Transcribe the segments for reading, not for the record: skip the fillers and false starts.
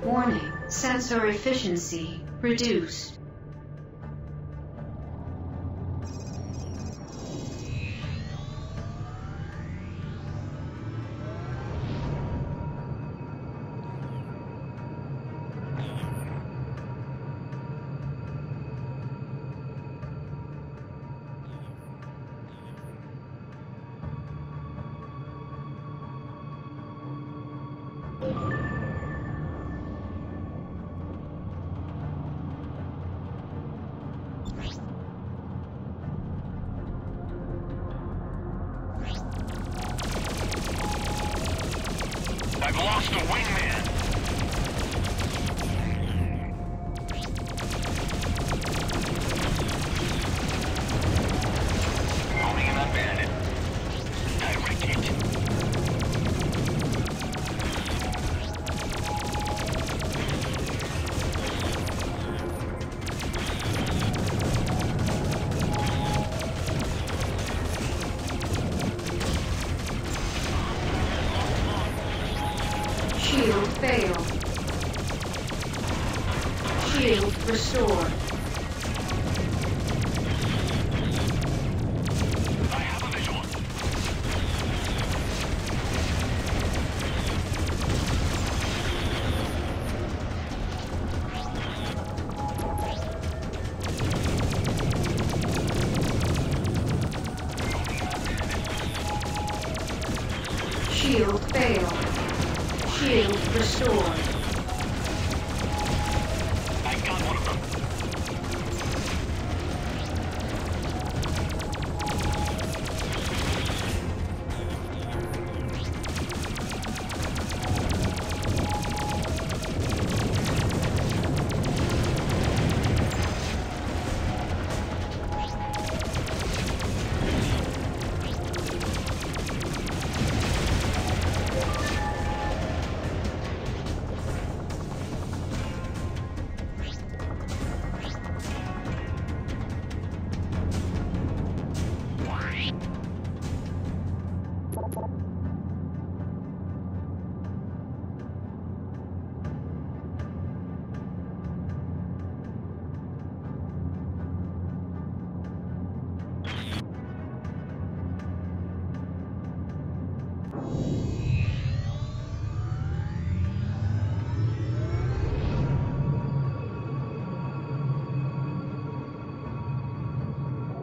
Warning, sensor efficiency reduced. I've lost a wingman. Moving an unbanded. Direct hit. Shield failed. Shield restored. I have a visual. Shield failed. Shield restored. I got one of them.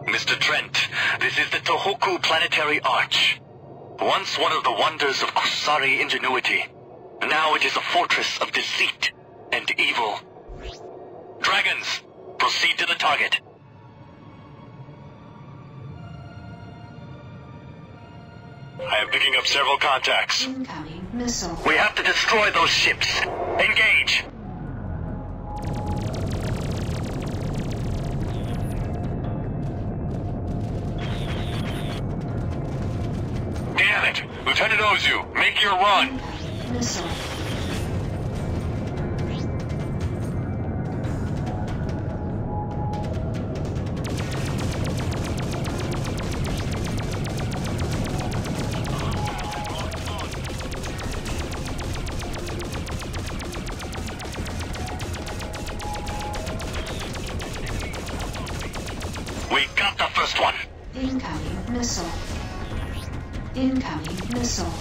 Mr. Trent, this is the Tohoku Planetary Arch. Once one of the wonders of Kusari ingenuity, now it is a fortress of deceit and evil. Dragons, proceed to the target. I am picking up several contacts. Incoming missile. We have to destroy those ships. Engage! Damn it! Lieutenant Ozu, make your run! Missile. We got the first one! Incoming missile. Incoming missile.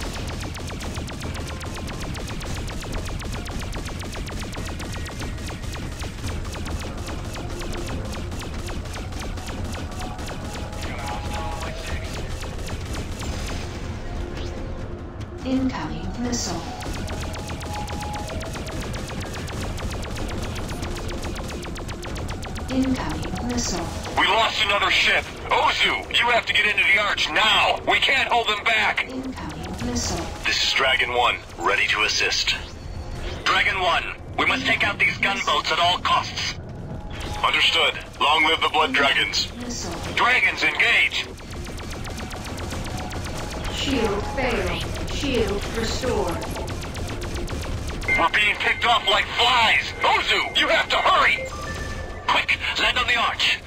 Incoming missile. Incoming missile. We lost another ship! Ozu, you have to get into the arch now! We can't hold them back! Incoming missile. This is Dragon 1, ready to assist. Dragon 1, we must take out these gunboats at all costs. Understood. Long live the Blood Dragons. Missile. Dragons, engage! Shield failed. Shield restored. We're being picked off like flies! Ozu, you have to hurry! Quick, land on the arch!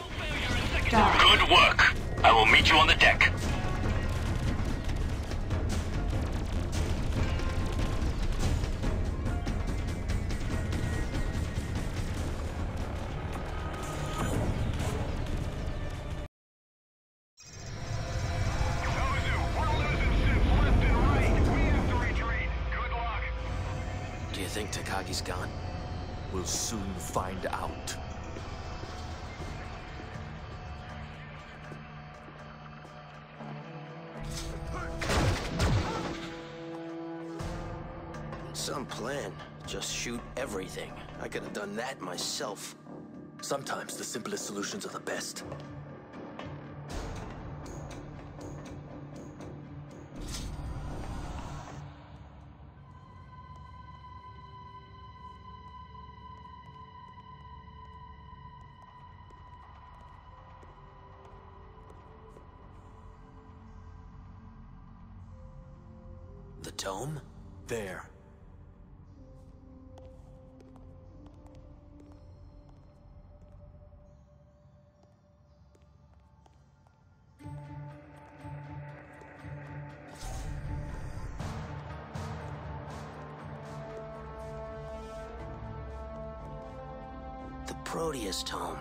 Dark. Good work. I will meet you on the deck. Do you think Takagi's gone? We'll soon find out. Some plan. Just shoot everything. I could have done that myself. Sometimes the simplest solutions are the best. The tome? There. The Proteus tome.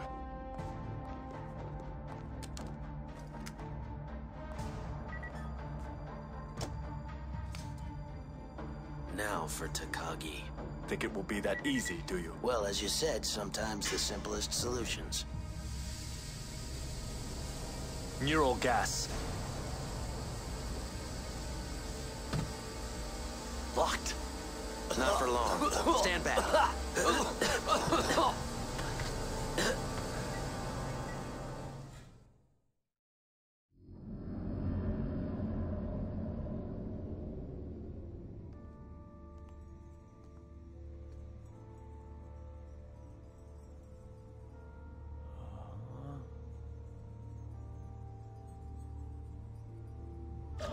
Now for Takagi. Think it will be that easy, do you? Well, as you said, sometimes the simplest solutions. Neural gas. Locked. Not for long. Stand back.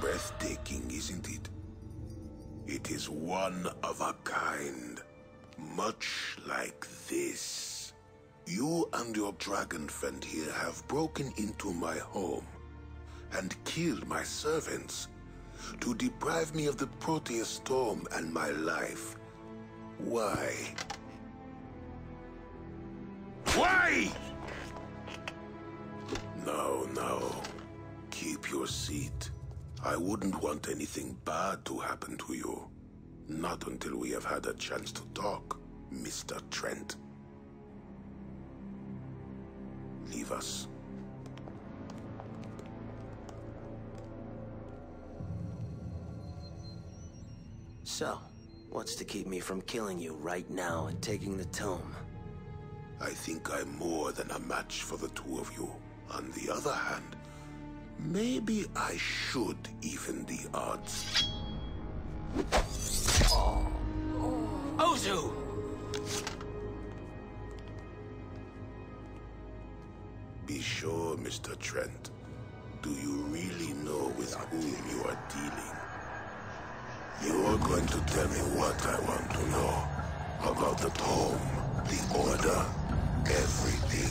Breathtaking, isn't it? It is one of a kind. Much like this. You and your dragon friend here have broken into my home and killed my servants to deprive me of the Proteus tome and my life. Why? Why? No, no. Keep your seat. I wouldn't want anything bad to happen to you. Not until we have had a chance to talk, Mr. Trent. Leave us. So, what's to keep me from killing you right now and taking the tome? I think I'm more than a match for the two of you. On the other hand, maybe I should even the odds. Ozu! Be sure, Mr. Trent. Do you really know with whom you are dealing? You're going to tell me what I want to know. About the tome, the order, everything.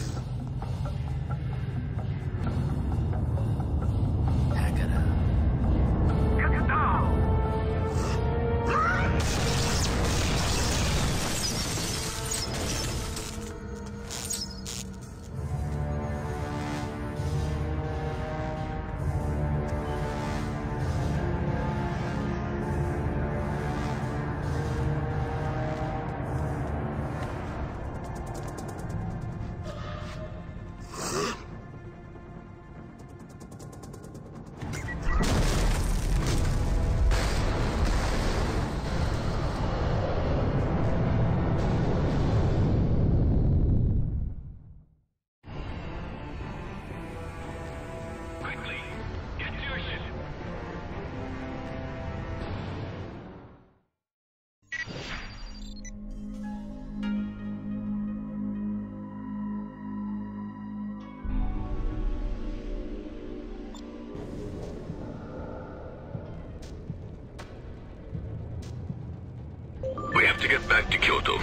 We have to get back to Kyoto.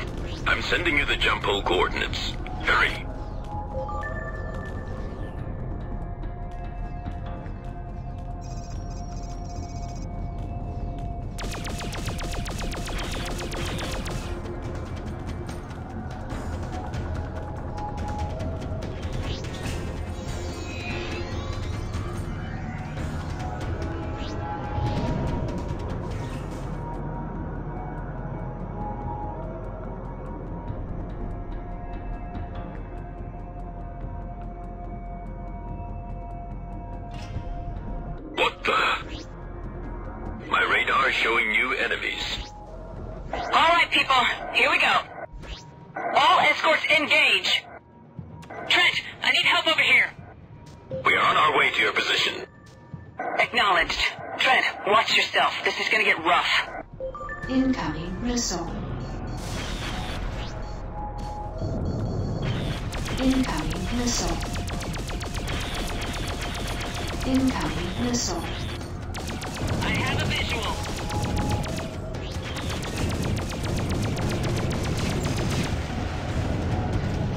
I'm sending you the jump hole coordinates. Hurry. My radar is showing new enemies. All right, people, here we go. All escorts engage. Trent, I need help over here. We are on our way to your position. Acknowledged. Trent, watch yourself. This is gonna get rough. Incoming missile. Incoming missile. Incoming missile. I have a visual.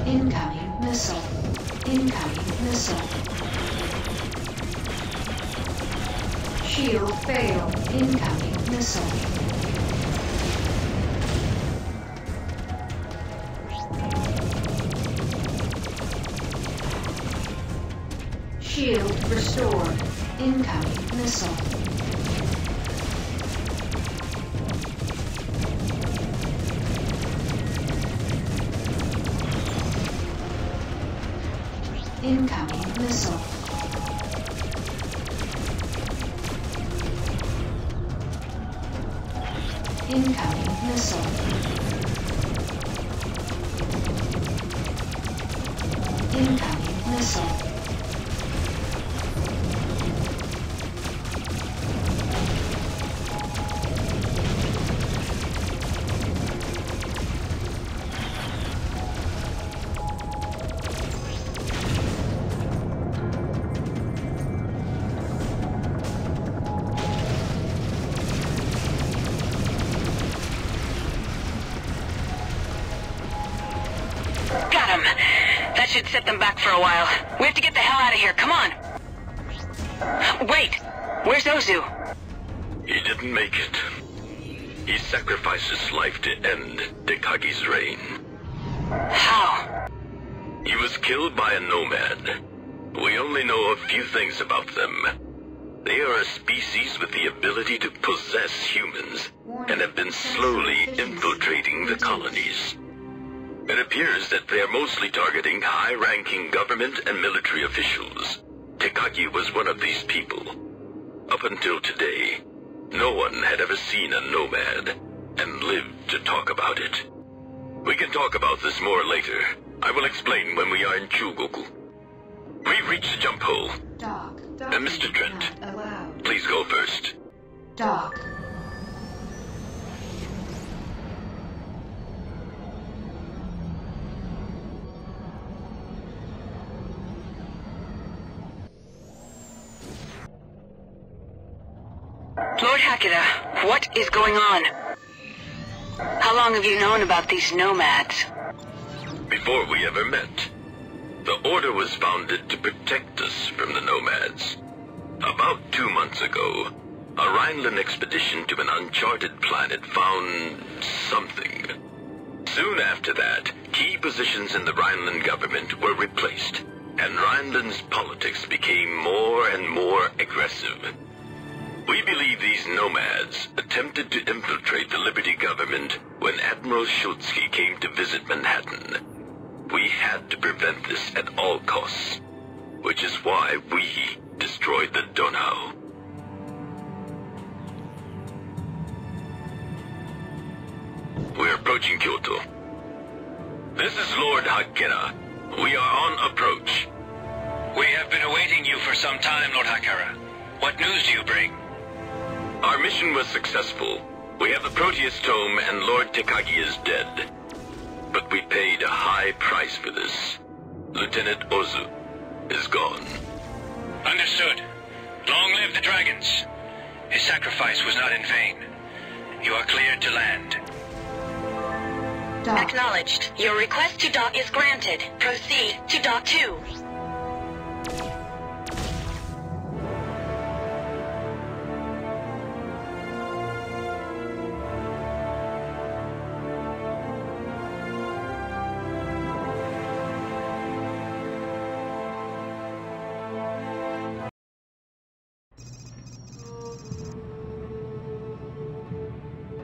Incoming missile. Incoming missile. Shield fail. Incoming missile. Shield restored. Incoming missile. Incoming missile. Incoming missile. Incoming missile. Got him. That should set them back for a while. We have to get the hell out of here. Come on. Wait. Where's Ozu? He didn't make it. He sacrificed his life to end Tekagi's reign. How? He was killed by a nomad. We only know a few things about them. They are a species with the ability to possess humans and have been slowly infiltrating the colonies. It appears that they are mostly targeting high-ranking government and military officials. Tekagi was one of these people. Up until today, no one had ever seen a nomad and lived to talk about it. We can talk about this more later. I will explain when we are in Chugoku. We've reached the jump hole. Dock. Mr. Trent, Not allowed. please go first. Dock. Lord Hakeda, what is going on? How long have you known about these nomads? Before we ever met, the Order was founded to protect us from the nomads. About 2 months ago, a Rhineland expedition to an uncharted planet found something. Soon after that, key positions in the Rhineland government were replaced, and Rhineland's politics became more and more aggressive. We believe these nomads attempted to infiltrate the Liberty government when Admiral Schultzky came to visit Manhattan. We had to prevent this at all costs, which is why we destroyed the Donau. We're approaching Kyoto. This is Lord Hakera. We are on approach. We have been awaiting you for some time, Lord Hakera. What news do you bring? Our mission was successful. We have the Proteus Tome and Lord Tekagi is dead. But we paid a high price for this. Lieutenant Ozu is gone. Understood. Long live the dragons. His sacrifice was not in vain. You are cleared to land. Dock. Acknowledged. Your request to dock is granted. Proceed to dock 2.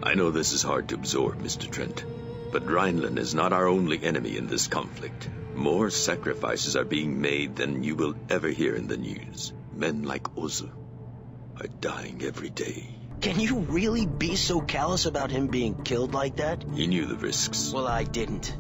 I know this is hard to absorb, Mr. Trent, but Rhineland is not our only enemy in this conflict. More sacrifices are being made than you will ever hear in the news. Men like Ozu are dying every day. Can you really be so callous about him being killed like that? He knew the risks. Well, I didn't.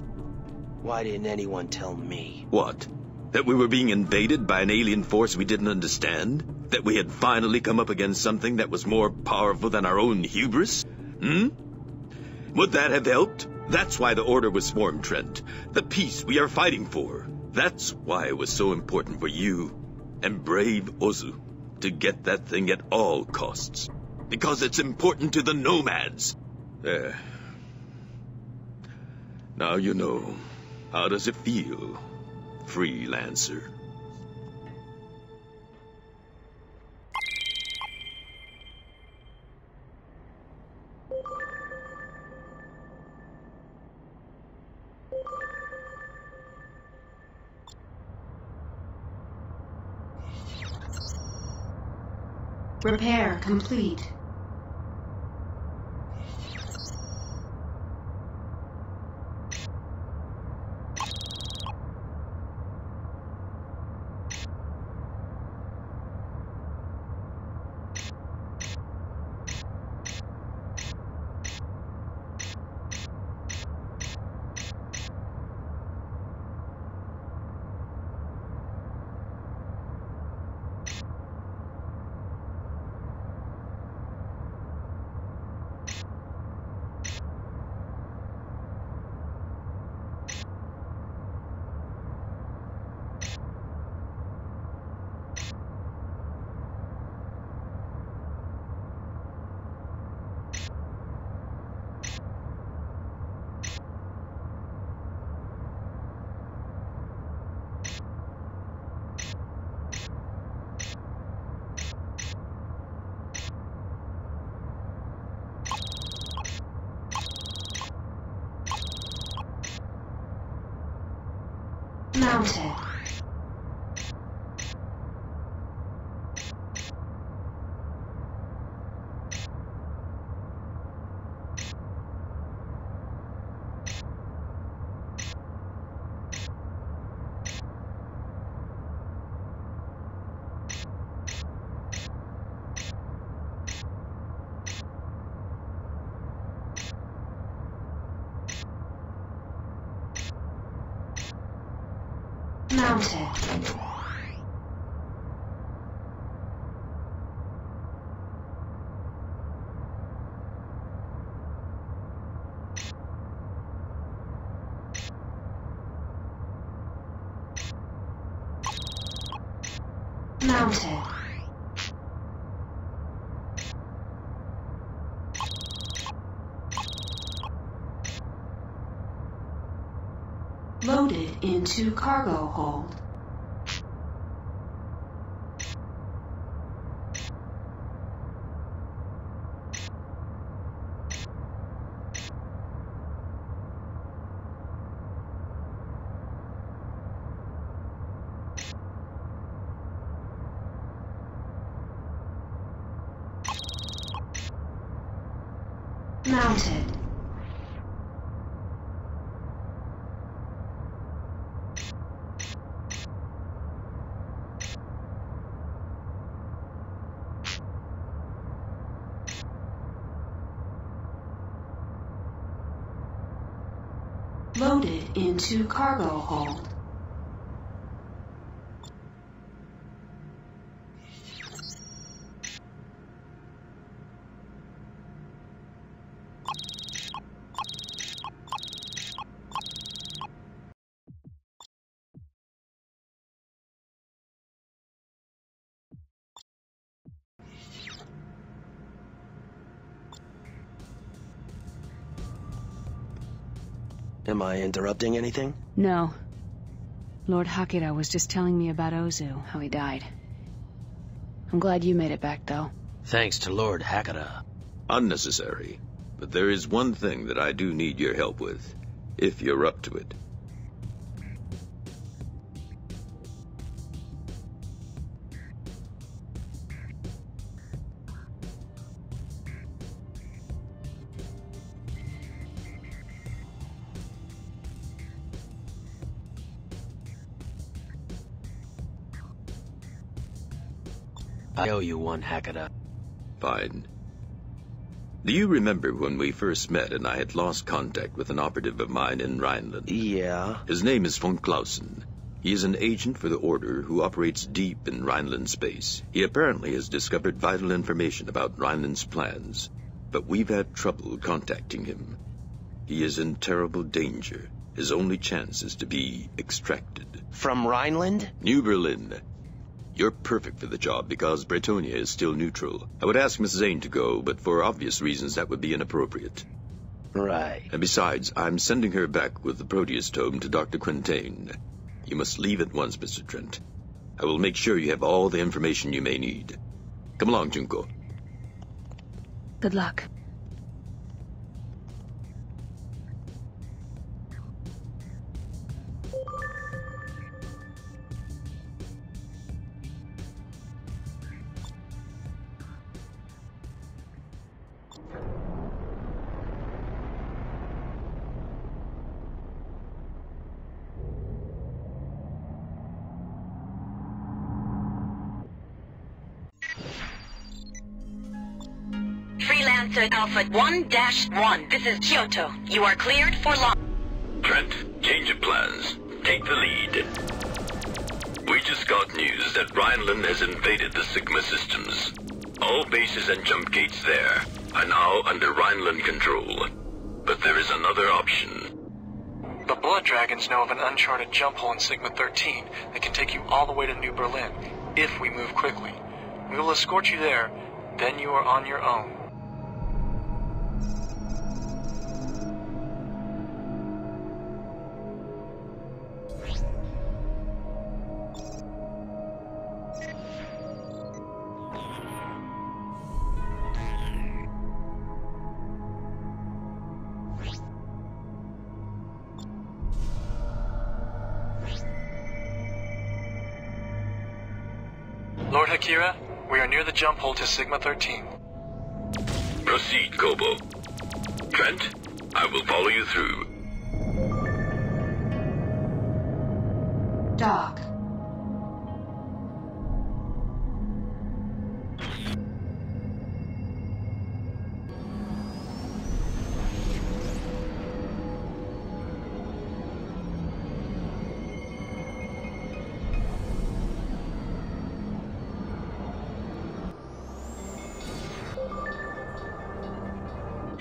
Why didn't anyone tell me? What? That we were being invaded by an alien force we didn't understand? That we had finally come up against something that was more powerful than our own hubris? Would that have helped? That's why the Order was formed, Trent. The peace we are fighting for. That's why it was so important for you and brave Ozu to get that thing at all costs. Because it's important to the nomads. There. Now you know. How does it feel, Freelancer? Repair complete. Mounted. Mounted. Mounted. Loaded into cargo hold. Mounted. Loaded into cargo hold. Am I interrupting anything? No. Lord Hakira was just telling me about Ozu, how he died. I'm glad you made it back, though. Thanks to Lord Hakira. Unnecessary. But there is one thing that I do need your help with, if you're up to it. I owe you one, Hakata. Fine. Do you remember when we first met and I had lost contact with an operative of mine in Rhineland? Yeah. His name is von Clausen. He is an agent for the Order who operates deep in Rhineland space. He apparently has discovered vital information about Rhineland's plans, but we've had trouble contacting him. He is in terrible danger. His only chance is to be extracted. From Rhineland? New Berlin. You're perfect for the job because Bretonia is still neutral. I would ask Miss Zane to go, but for obvious reasons that would be inappropriate. Right. And besides, I'm sending her back with the Proteus tome to Dr. Quintain. You must leave at once, Mr. Trent. I will make sure you have all the information you may need. Come along, Junko. Good luck. Freelancer Alpha 1-1. This is Kyoto. You are cleared for launch. Trent, change of plans. Take the lead. We just got news that Rhineland has invaded the Sigma systems. All bases and jump gates there are now under Rhineland control. But there is another option. The Blood Dragons know of an uncharted jump hole in Sigma 13 that can take you all the way to New Berlin, if we move quickly. We will escort you there, then you are on your own. Lord Hakira, we are near the jump hole to Sigma 13. Proceed, Kobo. Trent, I will follow you through. Dock.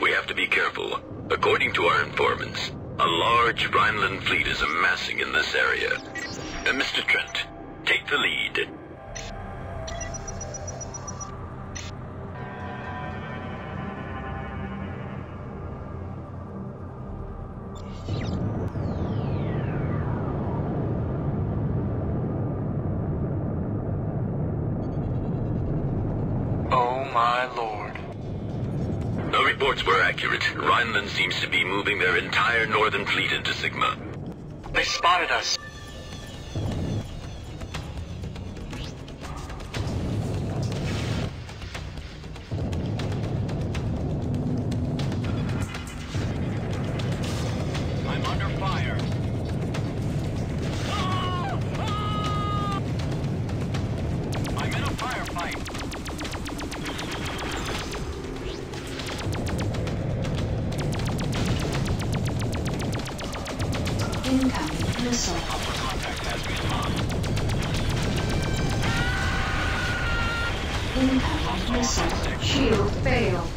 We have to be careful. According to our informants, a large Rhineland fleet is amassing in this area. Mr. Trent, take the lead. Oh my lord. The reports were accurate. Rhineland seems to be moving their entire northern fleet into Sigma. They spotted us. I'm under fire. I'm in a firefight. Incoming missile. Contact has been lost. Incoming missile. Shield failed.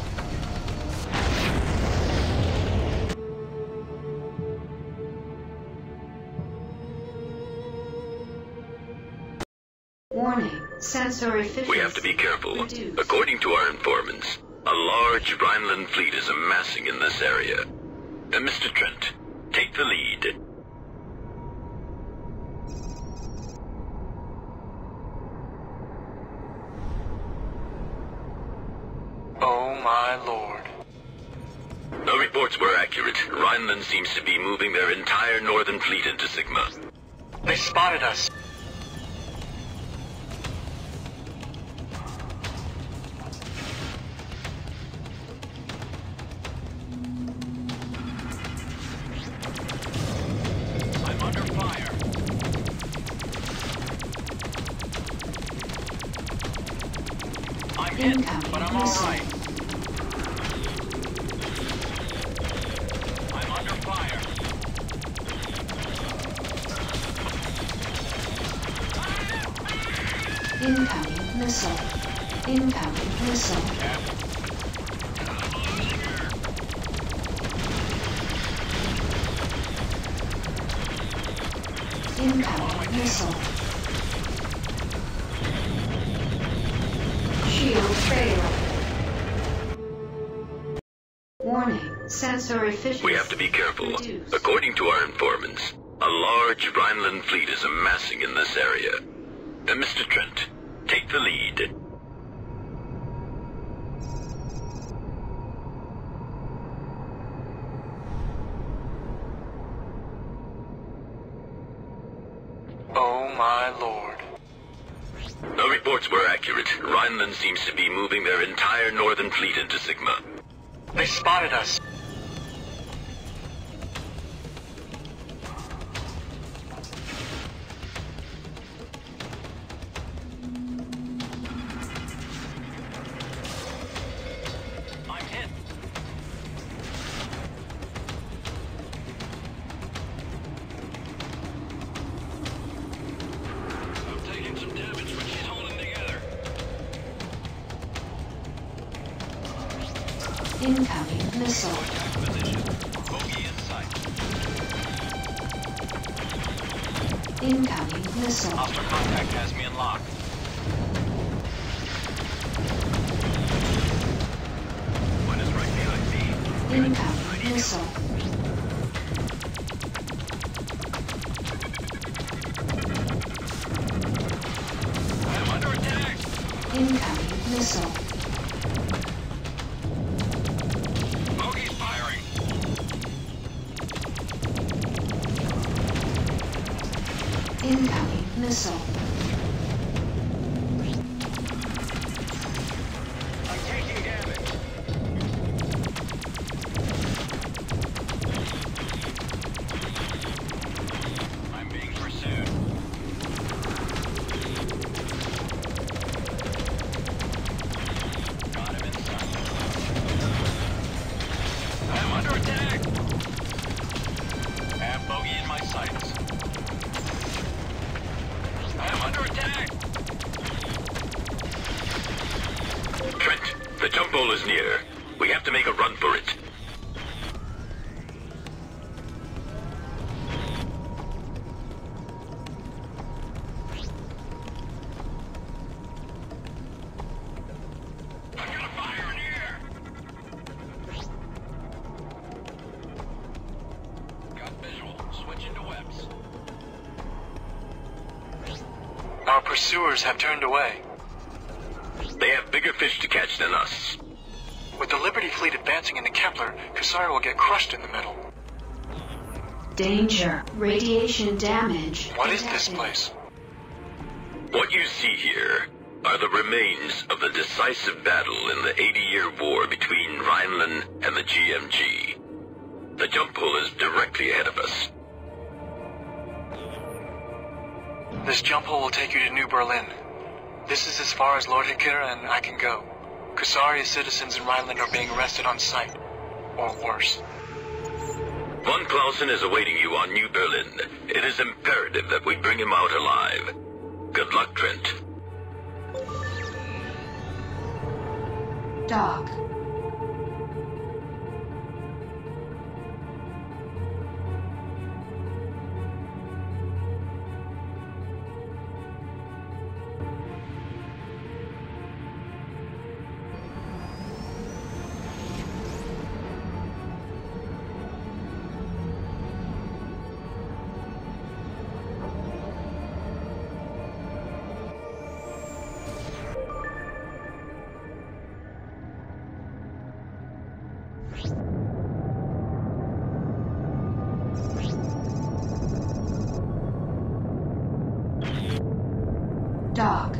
Warning. Sensor efficiency. We have to be careful. reduced. According to our informants, a large Rhineland fleet is amassing in this area. Mr. Trent, take the lead. Oh my lord. The reports were accurate. Rhineland seems to be moving their entire northern fleet into Sigma. They spotted us. I'm under fire. I'm hit, Incoming but I'm all missile. right. missile. Incoming missile. Incoming missile. Shield failed. Warning, sensor efficiency. We have to be careful. reduced. According to our informants, a large Rhineland fleet is amassing in this area. Mr. Trent, take the lead. Oh my lord. The reports were accurate. Rhineland seems to be moving their entire northern fleet into Sigma. They spotted us. I'm hit. I'm taking some damage, but she's holding together. Incoming missile. Position. Bogey in sight. Incoming missile. Hostile contact has me in lock. One is right behind me. Incoming missile. I'm under attack. Incoming missile. Bogey's firing. Incoming missile. I'm taking damage. I'm being pursued. Got him in sight. I'm under attack. Have bogey in my sights. I'm under attack. Trent, the jump hole is near. We have to make a run for it. I'm gonna fire in here. Got visual. Switching to webs. Our pursuers have turned away. They have bigger fish to catch than us. With the Liberty fleet advancing into Kepler, Kusari will get crushed in the middle. Danger. Radiation damage. What is this detected. place? What you see here are the remains of the decisive battle in the 80-year war between Rhineland and the GMG. The jump hole is directly ahead of us. This jump hole will take you to New Berlin. This is as far as Lord Hikira and I can go. Kusari's citizens in Rhineland are being arrested on sight. Or worse. Von Clausen is awaiting you on New Berlin. It is imperative that we bring him out alive. Good luck, Trent. Dock. Dock.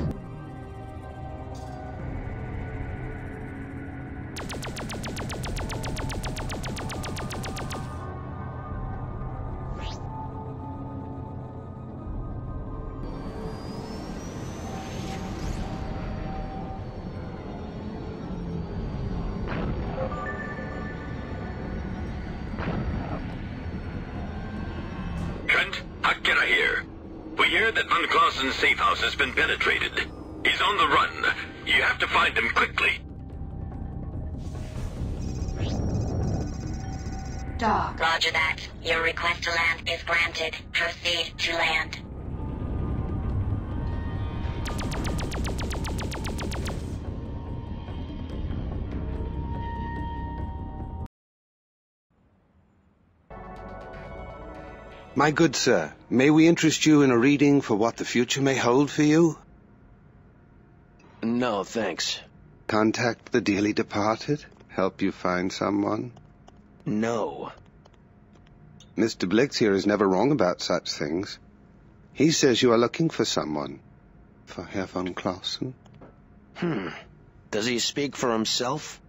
Trent, Hakera here. We hear that Von Clausen's safe house has been penetrated. It He's on the run. You have to find him quickly. Dock. Roger that. Your request to land is granted. Proceed to land. My good sir, may we interest you in a reading for what the future may hold for you? No, thanks. Contact the dearly departed? Help you find someone? No. Mr. Blix here is never wrong about such things. He says you are looking for someone. For Herr von Clausen? Does he speak for himself?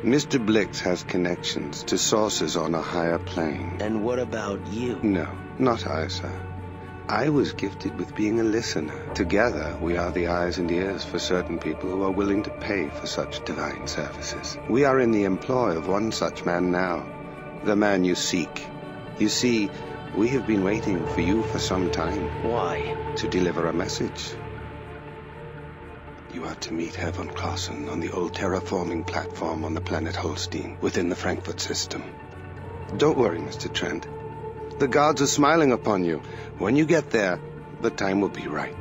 Mr. Blix has connections to sources on a higher plane. And what about you? No, not I, sir. I was gifted with being a listener. Together, we are the eyes and ears for certain people who are willing to pay for such divine services. We are in the employ of one such man now, the man you seek. You see, we have been waiting for you for some time. Why? To deliver a message. You are to meet Herr von Clausen on the old terraforming platform on the planet Holstein, within the Frankfurt system. Don't worry, Mr. Trent. The gods are smiling upon you. When you get there, the time will be right.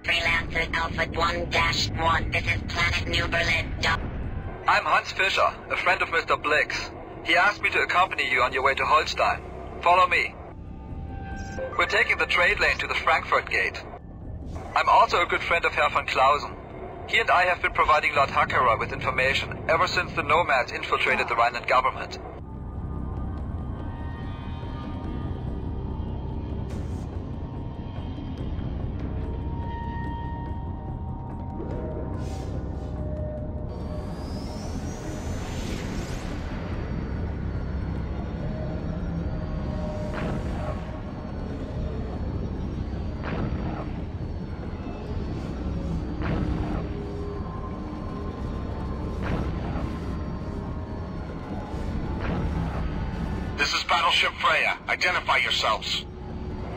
Freelancer Alpha 1-1. This is Planet New Berlin. I'm Hans Fischer, a friend of Mr. Blix. He asked me to accompany you on your way to Holstein. Follow me. We're taking the trade lane to the Frankfurt Gate. I'm also a good friend of Herr von Clausen. He and I have been providing Lord Hakera with information ever since the Nomads infiltrated the Rhineland government. This is Battleship Freya. Identify yourselves.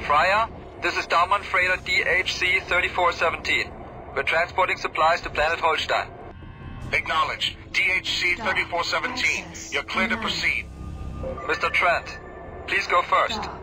Freya, this is Daumann Freighter DHC-3417. We're transporting supplies to Planet Holstein. Acknowledge. DHC-3417. You're clear to proceed. Mr. Trent, please go first. Dock.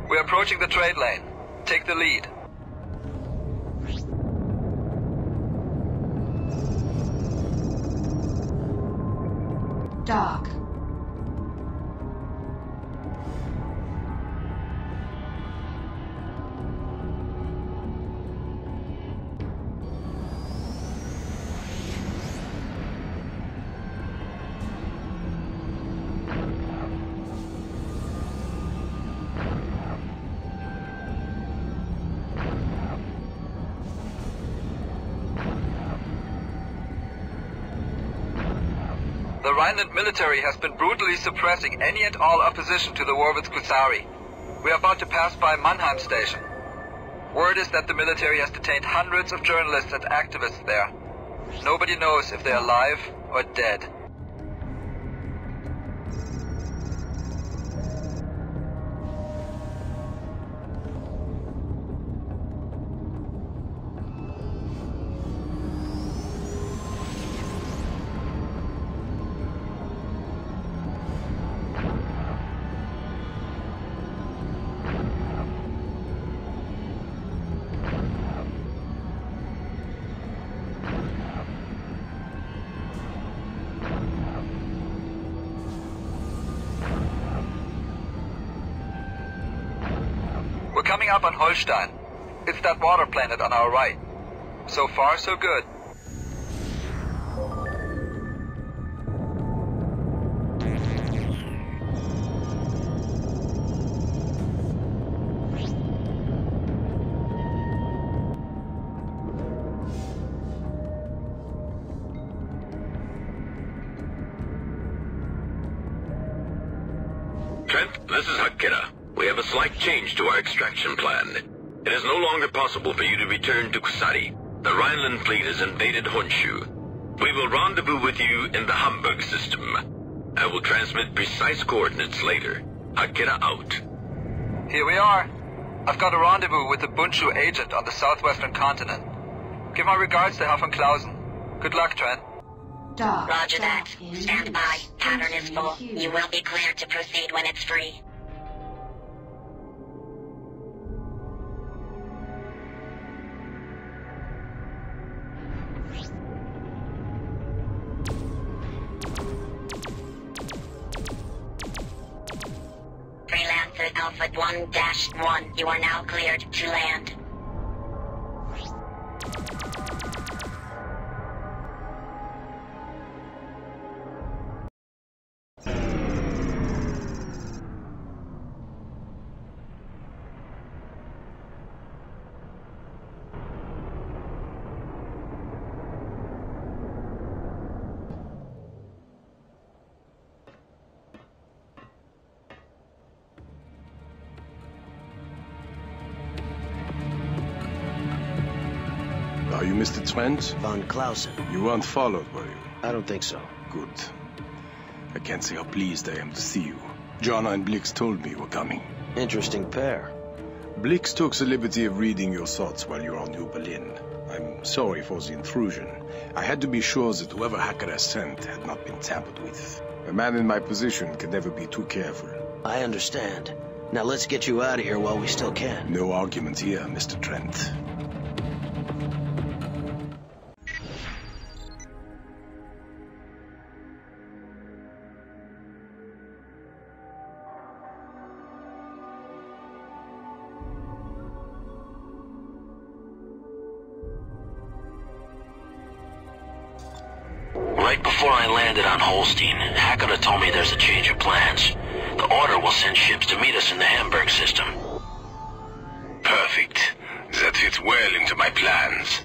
We're approaching the trade lane. Take the lead. Dock. The Rhineland military has been brutally suppressing any and all opposition to the war with Kusari. We are about to pass by Mannheim station. Word is that the military has detained hundreds of journalists and activists there. Nobody knows if they're alive or dead. We're coming up on Holstein. It's that water planet on our right. So far, so good. Trent, this is Hakira. We have a slight change to our extraction plan. It is no longer possible for you to return to Kusari. The Rhineland fleet has invaded Honshu. We will rendezvous with you in the Hamburg system. I will transmit precise coordinates later. Hakira out. Here we are. I've got a rendezvous with the Bundschu agent on the southwestern continent. Give my regards to Herr von Clausen. Good luck, Trent. Dock. Roger that. Dock in Stand by. use. Pattern is full. Entering You will be cleared to proceed when it's free. Freelancer Alpha 1-1. You are now cleared to land. Are you Mr. Trent? Von Clausen. You weren't followed, were you? I don't think so. Good. I can't say how pleased I am to see you. Jana and Blix told me you were coming. Interesting pair. Blix took the liberty of reading your thoughts while you were on New Berlin. I'm sorry for the intrusion. I had to be sure that whoever Hakira sent had not been tampered with. A man in my position can never be too careful. I understand. Now let's get you out of here while we still can. No argument here, Mr. Trent. Right before I landed on Holstein, Hakira told me there's a change of plans. The Order will send ships to meet us in the Hamburg system. Perfect. That fits well into my plans.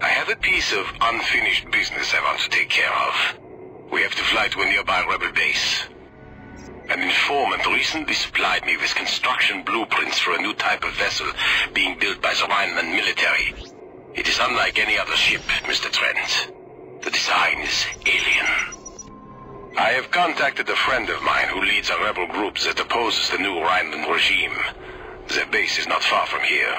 I have a piece of unfinished business I want to take care of. We have to fly to a nearby rebel base. An informant recently supplied me with construction blueprints for a new type of vessel being built by the Rhineland military. It is unlike any other ship, Mr. Trent. The design is alien. I have contacted a friend of mine who leads a rebel group that opposes the new Rhineland regime. Their base is not far from here.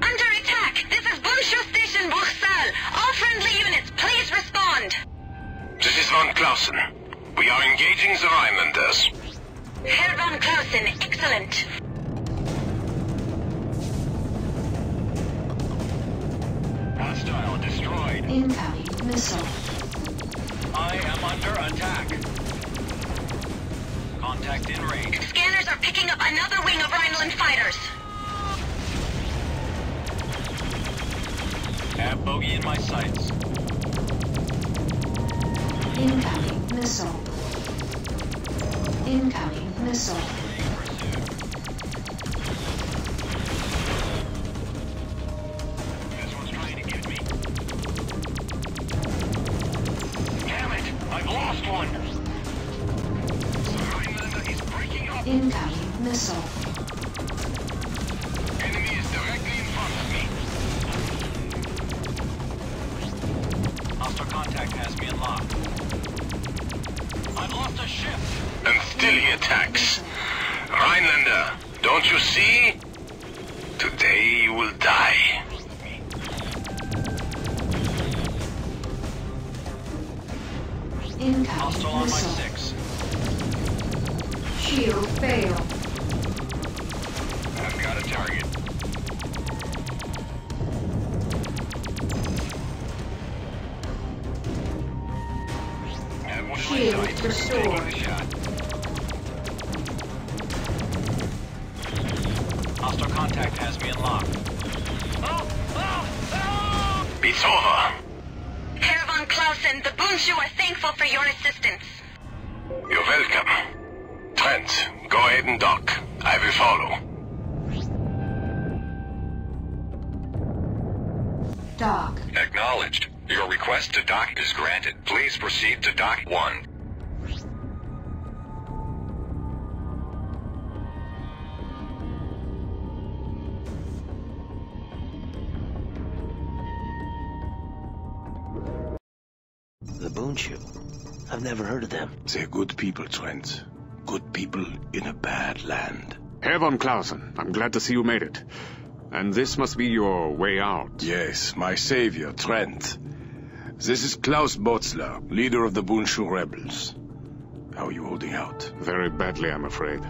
Under attack! This is Bundschuh Station, Bruchsal. All friendly units, please respond. This is von Clausen. We are engaging the Rhinelanders. Herr von Clausen, excellent. Hostile destroyed. Incoming missile. I am under attack. Contact in range. Scanners are picking up another wing of Rhineland fighters. Have bogey in my sights. Incoming missile. Incoming missile. This one's trying to get me. Damn it! I've lost one! The Rhinelander is breaking up! Incoming missile. Enemy is directly in front of me. Hostile contact has me unlocked. I've lost a ship! And still he attacks. Rhinelander, don't you see? Today you will die. Incoming Hostile on my missile. 6. Shield fail. I've got a target. Have one in my Shield sights. restored. Taking a shot. Hostile contact has me unlocked. It's over. Herr von Clausen, the Bundschuh are thankful for your assistance. You're welcome. Trent, go ahead and dock. I will follow. Dock. Acknowledged. Your request to dock is granted. Please proceed to dock 1. The Bundschuh. I've never heard of them. They're good people, Trent. Good people in a bad land. Herr von Clausen, I'm glad to see you made it. And this must be your way out. Yes, my savior, Trent. This is Klaus Botzler, leader of the Bundschuh rebels. How are you holding out? Very badly, I'm afraid.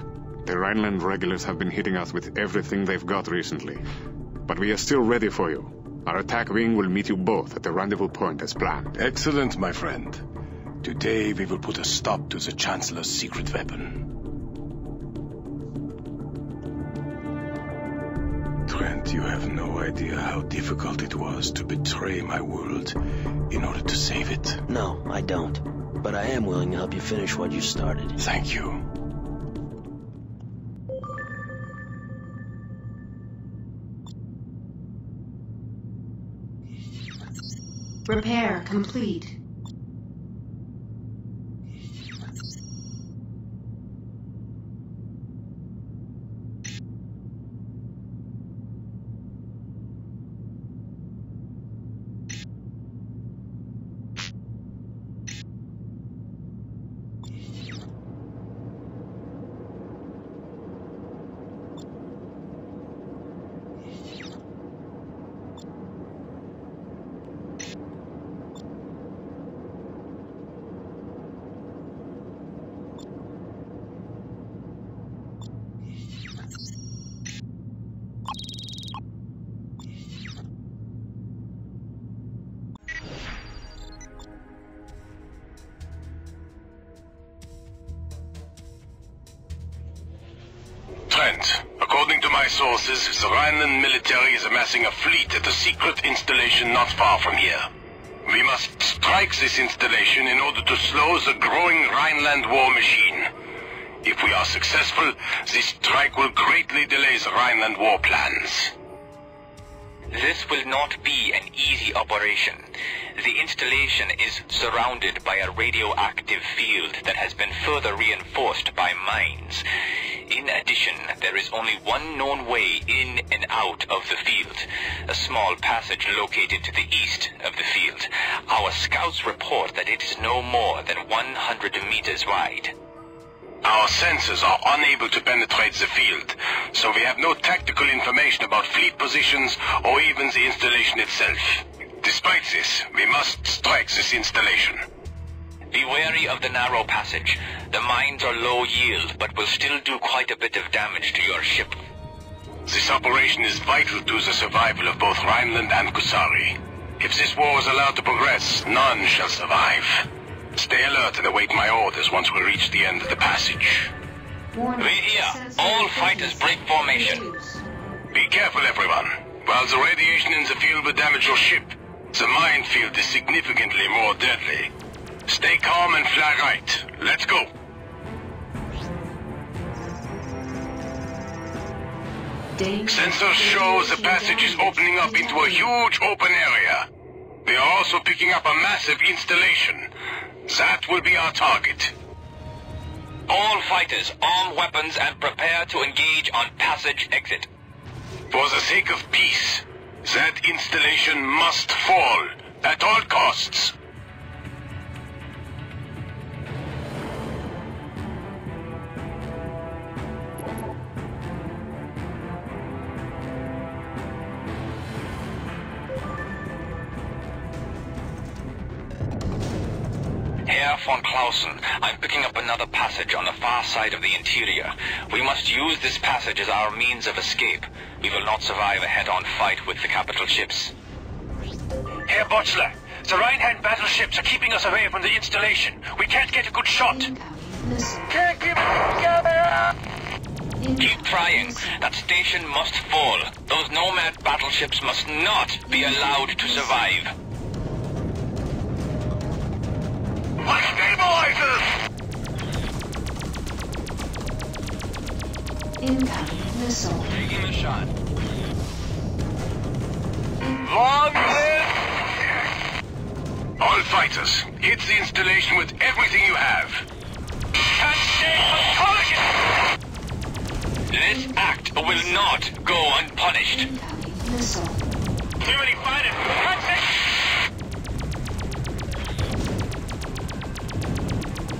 The Rhineland regulars have been hitting us with everything they've got recently. But we are still ready for you. Our attack wing will meet you both at the rendezvous point as planned. Excellent, my friend. Today we will put a stop to the Chancellor's secret weapon. Trent, you have no idea how difficult it was to betray my world in order to save it. No, I don't. But I am willing to help you finish what you started. Thank you. Repair complete. Trent, according to my sources, the Rhineland military is amassing a fleet at a secret installation not far from here. We must strike this installation in order to slow the growing Rhineland war machine. If we are successful, this strike will greatly delay the Rhineland war plans. This will not be an easy operation. The installation is surrounded by a radioactive field that has been further reinforced by mines. In addition, there is only one known way in and out of the field, a small passage located to the east of the field. Our scouts report that it is no more than 100 meters wide. Our sensors are unable to penetrate the field, so we have no tactical information about fleet positions or even the installation itself. Despite this, we must strike this installation. Be wary of the narrow passage. The mines are low yield, but will still do quite a bit of damage to your ship. This operation is vital to the survival of both Rhineland and Kusari. If this war is allowed to progress, none shall survive. Stay alert and await my orders once we reach the end of the passage. We hear. All fighters break formation. Be careful, everyone. While the radiation in the field will damage your ship, the minefield is significantly more deadly. Stay calm and fly right. Let's go. Sensors show the passage is opening up into a huge open area. They are also picking up a massive installation. That will be our target. All fighters, arm weapons and prepare to engage on passage exit. For the sake of peace, that installation must fall at all costs. Herr von Clausen, I'm picking up another passage on the far side of the interior. We must use this passage as our means of escape. We will not survive a head-on fight with the capital ships. Herr Botzler, the Rheinland battleships are keeping us away from the installation. We can't get a good shot. Can't keep Keep trying. That station must fall. Those nomad battleships must not be allowed to survive. Stabilizers! Incoming missile. Taking the shot. Long live! All fighters, hit the installation with everything you have. This act will not go unpunished. Incoming missile. Too many fighters.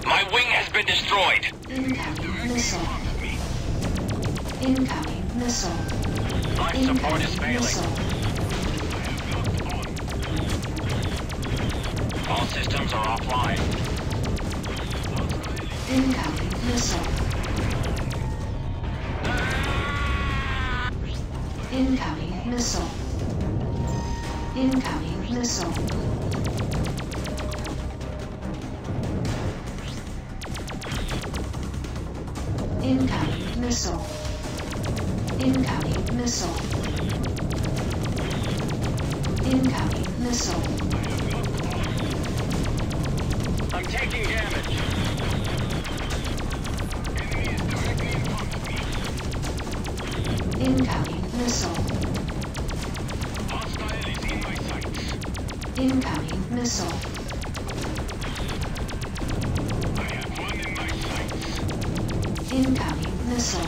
My wing has been destroyed. Incoming missile. Incoming missile. Life support is failing. All systems are offline. Incoming missile. Incoming missile. Incoming missile. Incoming missile. Incoming missile. Incoming missile. I'm taking damage. Incoming missile. Hostile is in my sights. Incoming missile. I have one in my sights. Incoming missile.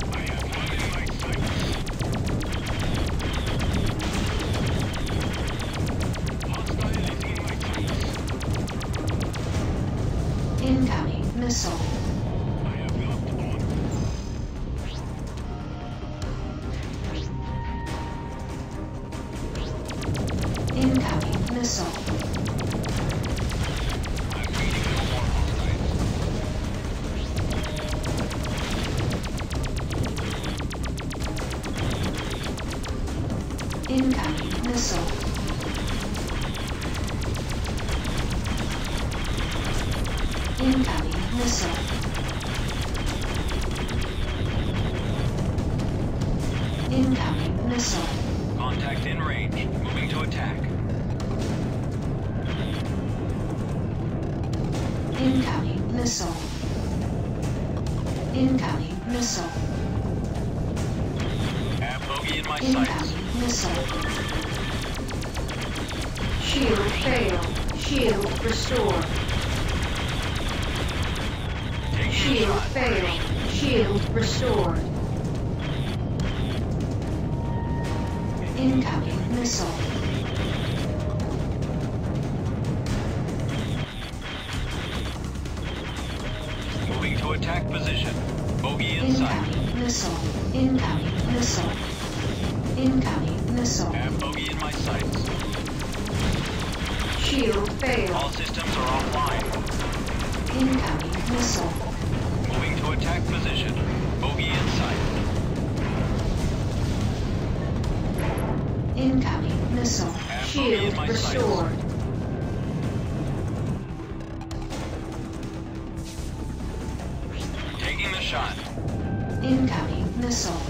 I have one in my sights. Hostile is in my sights. Incoming missile. I have locked on. Incoming missile. I'm reading no more hostiles. Incoming missile. Incoming missile. Incoming missile. Contact in range. Moving to attack. Incoming missile. Incoming missile. Have bogey in my sights. Incoming missile. Shield failed. Shield restored. Shield failed. Shield restored. Incoming missile. Moving to attack position. Bogey in sight. Incoming missile. Incoming missile. Incoming missile. Have bogey in my sights. Shield failed. All systems are offline. Incoming missile. Moving to attack position. Bogey in sight. Incoming missile. Shield restored. Taking the shot. Incoming missile.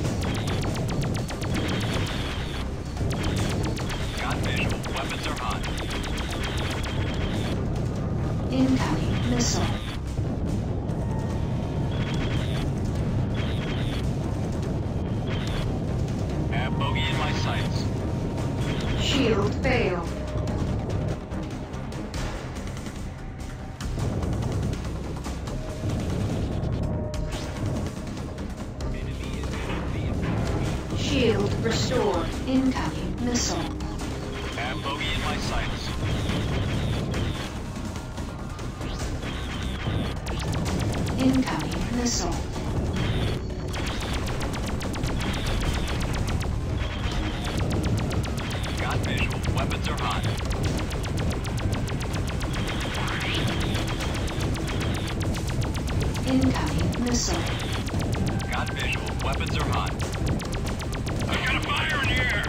Got visual. Weapons are hot. Incoming missile. Have bogey in my sights. Shield failed. Shield restored. Incoming missile. Have bogey in my sights. Incoming missile. Got visual. Weapons are hot. Incoming missile. Got visual. Weapons are hot. I got a fire in here!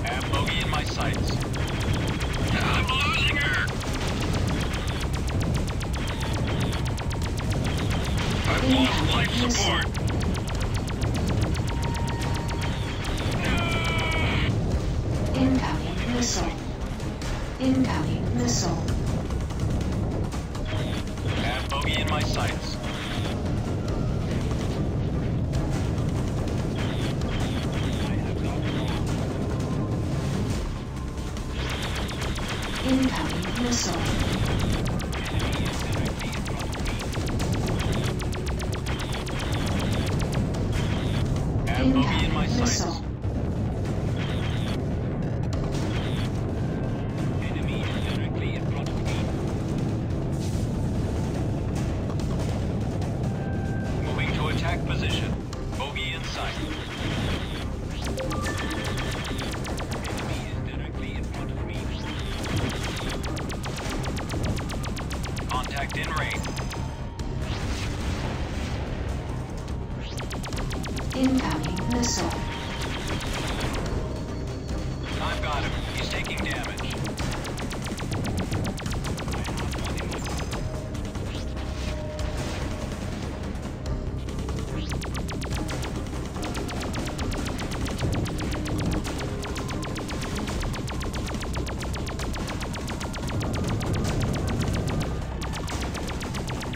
Have bogey in my sights. I'm losing her! I've lost life support! Incoming missile. Incoming missile. Have bogey in my sights. Incoming missile. Have bogey in my Incoming sights. missile. Enemy is directly in front of me. Moving to attack position. Bogey in sight. Enemy is directly in front of me. Contact in range. Incoming missile. I've got him. He's taking damage.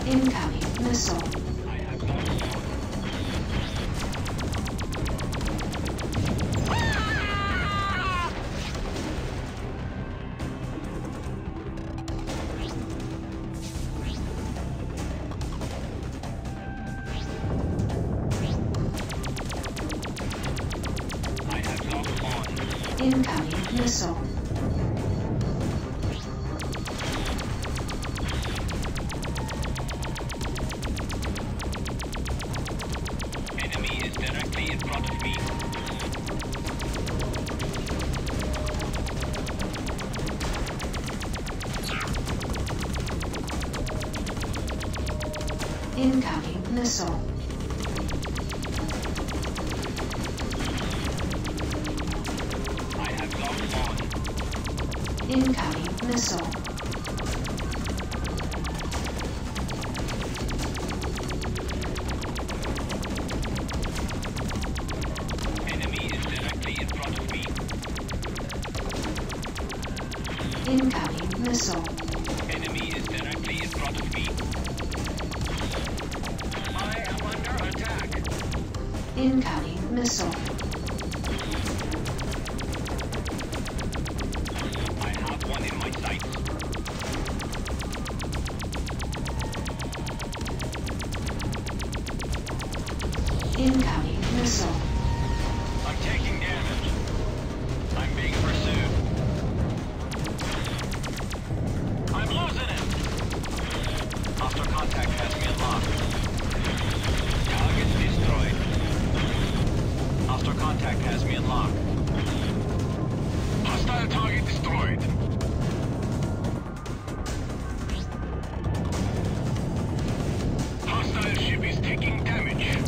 Incoming missile. Incoming missile. Enemy is directly in front of me. Incoming missile. I have locked on. Incoming missile. Enemy is directly in front of me. Incoming missile. Enemy is directly me. I am under attack. Incoming missile. I have one in my sights. Incoming missile. I'm taking damage. I'm being pursued. I'm losing it. Hostile contact has me unlocked. Target destroyed. Hostile contact has me unlocked. Hostile target destroyed. Hostile ship is taking damage.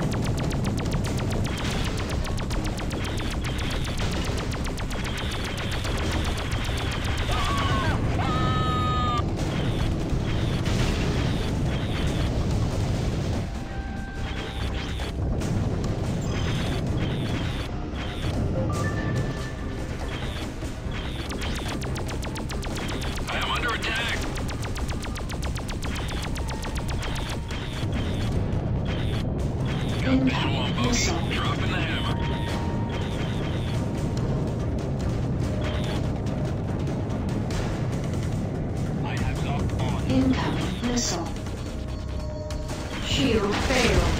I am under attack. Got visual on bogey. Dropping the hammer. I have locked on. Incoming missile. Shield failed.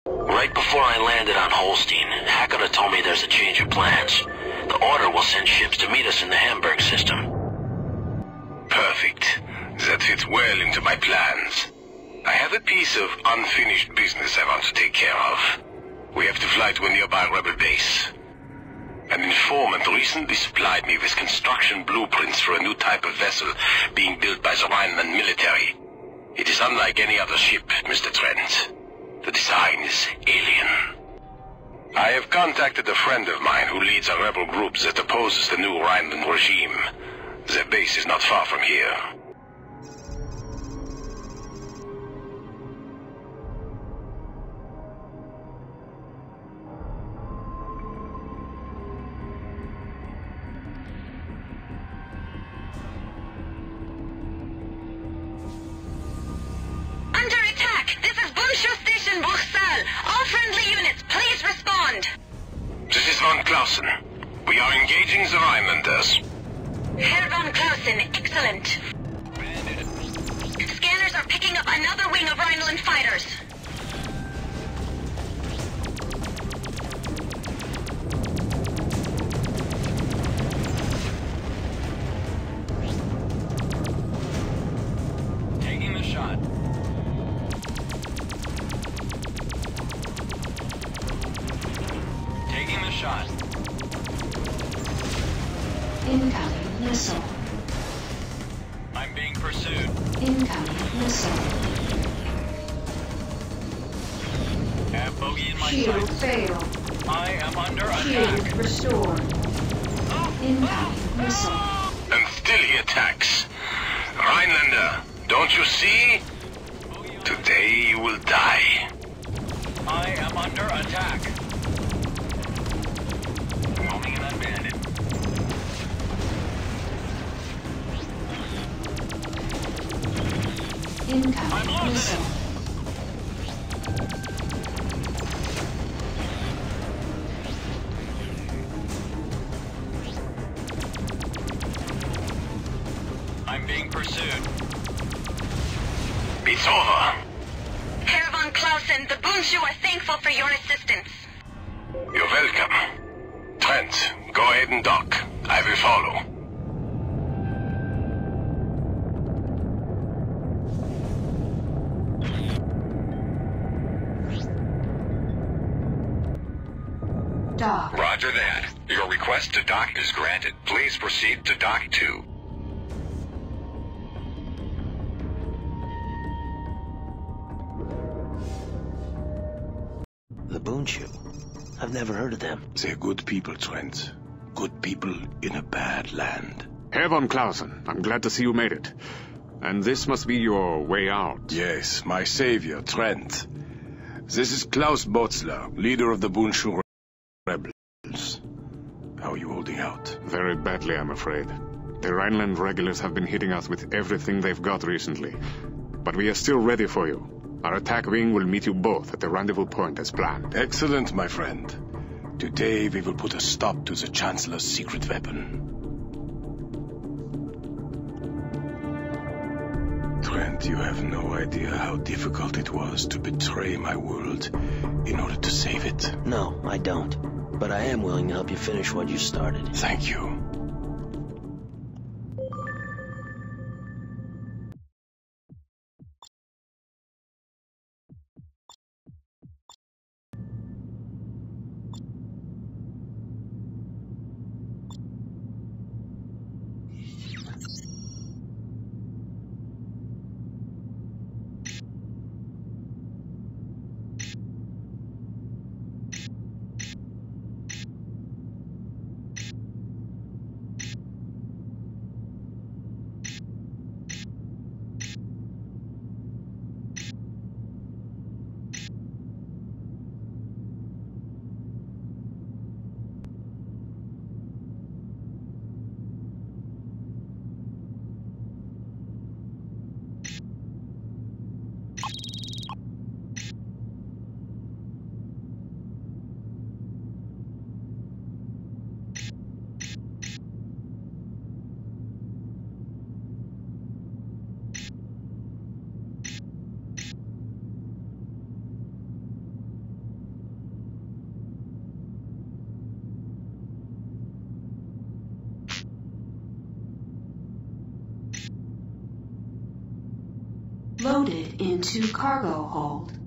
Right before I landed on Holstein, Hackett told me there's a change of plans. The Order will send ships to meet us in the Hamburg system. Perfect. That fits well into my plans. I have a piece of unfinished business I want to take care of. We have to fly to a nearby rebel base. An informant recently supplied me with construction blueprints for a new type of vessel being built by the Rhineland military. It is unlike any other ship, Mr. Trent. The design is alien. I have contacted a friend of mine who leads a rebel group that opposes the new Rhineland regime. Their base is not far from here. Under attack! This is Bundschuh Station, Bruxelles. All friendly units, please respond. This is von Clausen. We are engaging the Rhinelanders. Herr von Clausen, excellent. Scanners are picking up another wing of Rhineland fighters. Taking the shot. Taking the shot. Incoming missile. I'm being pursued. Incoming missile. Have bogey in my Shield sights. failed. I am under Shield attack. restored. Incoming missile. And still he attacks. Rhinelander, don't you see? Today you will die. I am under attack. Roaming and unbanded. Incoming missile. I'm being pursued. It's over. Herr von Clausen, the Bundschuh are thankful for your assistance. You're welcome. Trent, go ahead and dock. I will follow. Dock. Roger that. Your request to dock is granted. Please proceed to dock 2. The Boonshoe? I've never heard of them. They're good people, Trent. Good people in a bad land. Herr von Clausen, I'm glad to see you made it. And this must be your way out. Yes, my savior, Trent. This is Klaus Botzler, leader of the Boonshoe rebels. How are you holding out? Very badly, I'm afraid. The Rhineland regulars have been hitting us with everything they've got recently. But we are still ready for you. Our attack wing will meet you both at the rendezvous point as planned. Excellent, my friend. Today we will put a stop to the Chancellor's secret weapon. Trent, you have no idea how difficult it was to betray my world in order to save it. No, I don't. But I am willing to help you finish what you started. Thank you. Loaded into cargo hold.